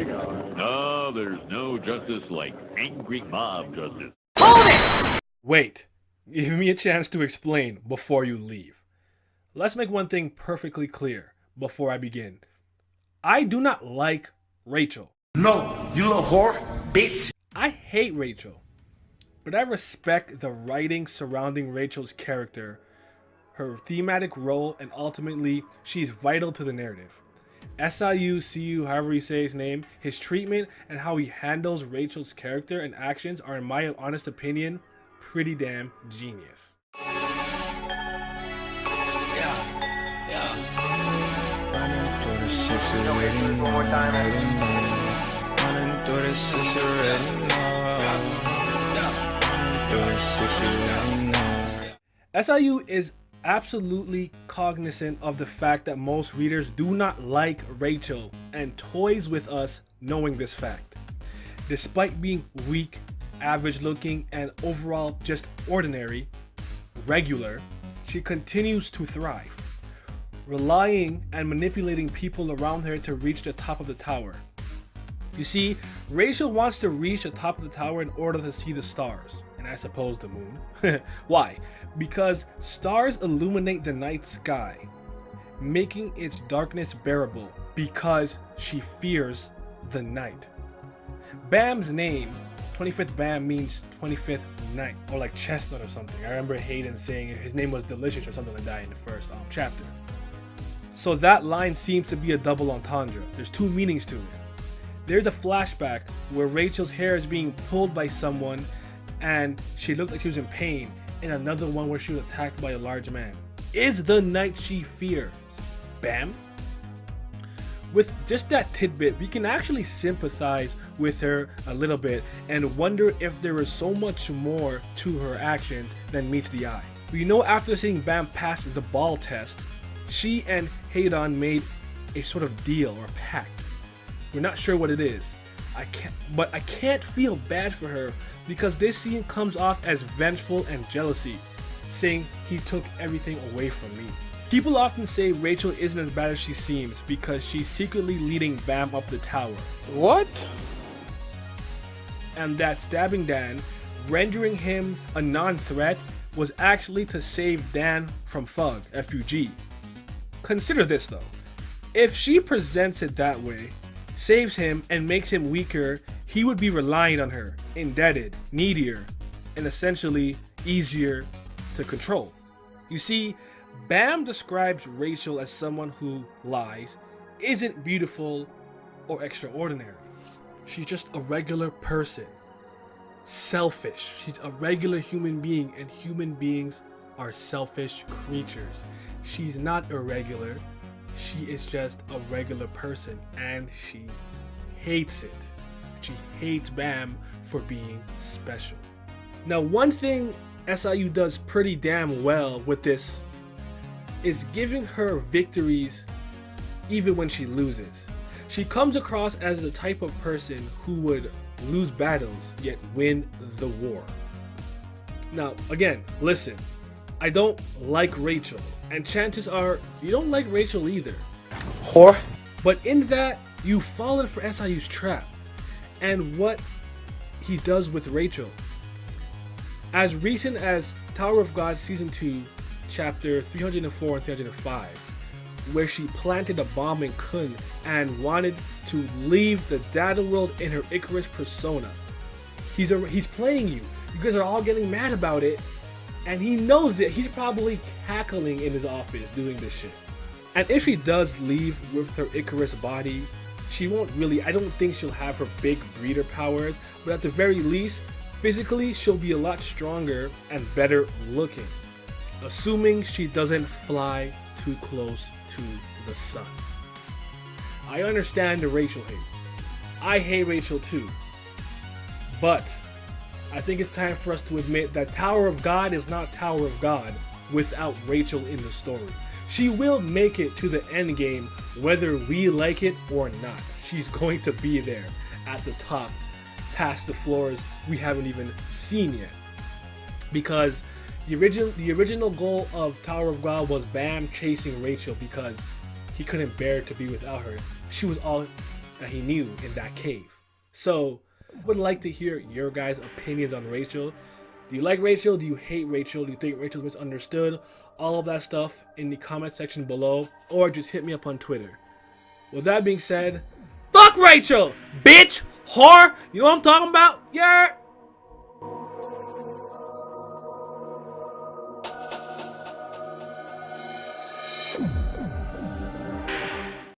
No, there's no justice like angry mob justice. Wait, give me a chance to explain before you leave. Let's make one thing perfectly clear before I begin. I do not like Rachel. No, you little whore, bitch. I hate Rachel, but I respect the writing surrounding Rachel's character, her thematic role, and ultimately, she's vital to the narrative. SIU, CU, however you say his name, his treatment and how he handles Rachel's character and actions are, in my honest opinion, pretty damn genius. SIU is absolutely cognizant of the fact that most readers do not like Rachel and toys with us knowing this fact. Despite being weak, average looking, and overall just ordinary, regular, she continues to thrive, relying and manipulating people around her to reach the top of the tower. You see, Rachel wants to reach the top of the tower in order to see the stars, and I suppose the moon. Why? Because stars illuminate the night sky, making its darkness bearable, because she fears the night. Bam's name, 25th Bam, means 25th night, or like chestnut or something. I remember Hayden saying his name was Delicious or something like that in the first chapter. So that line seems to be a double entendre. There's two meanings to it. There's a flashback where Rachel's hair is being pulled by someone and she looked like she was in pain, and another one where she was attacked by a large man. Is the night she fears Bam? With just that tidbit, we can actually sympathize with her a little bit and wonder if there is so much more to her actions than meets the eye. We know after seeing Bam pass the ball test, she and Hadon made a sort of deal or pact. We're not sure what it is. But I can't feel bad for her because this scene comes off as vengeful and jealousy, saying he took everything away from me. People often say Rachel isn't as bad as she seems because she's secretly leading Bam up the tower. What? And that stabbing Dan, rendering him a non-threat, was actually to save Dan from Fug, F-U-G. Consider this though. If she presents it that way, saves him and makes him weaker, he would be relying on her, indebted, needier, and essentially easier to control. You see, Bam describes Rachel as someone who lies, isn't beautiful or extraordinary. She's just a regular person. Selfish. She's a regular human being, and human beings are selfish creatures. She's not irregular. She is just a regular person, and she hates it. She hates Bam for being special. Now, one thing SIU does pretty damn well with this is giving her victories even when she loses. She comes across as the type of person who would lose battles yet win the war. Now, again, listen, I don't like Rachel, and chances are you don't like Rachel either. Whore. But in that, you fallen for SIU's trap and what he does with Rachel. As recent as Tower of God Season 2, Chapter 304 and 305, where she planted a bomb in Kun and wanted to leave the data world in her Icarus persona. He's playing you. You guys are all getting mad about it, and he knows it. He's probably cackling in his office doing this shit. And if she does leave with her Icarus body, she won't really, I don't think she'll have her big breeder powers, but at the very least, physically she'll be a lot stronger and better looking. Assuming she doesn't fly too close to the sun. I understand the Rachel hate. I hate Rachel too. But I think it's time for us to admit that Tower of God is not Tower of God without Rachel in the story. She will make it to the end game whether we like it or not. She's going to be there at the top, past the floors we haven't even seen yet. Because the original goal of Tower of God was Bam chasing Rachel because he couldn't bear to be without her. She was all that he knew in that cave. So I would like to hear your guys' opinions on Rachel. Do you like Rachel? Do you hate Rachel? Do you think Rachel's misunderstood? All of that stuff in the comment section below, or just hit me up on Twitter. With that being said, fuck Rachel, bitch, whore. You know what I'm talking about? Yeah.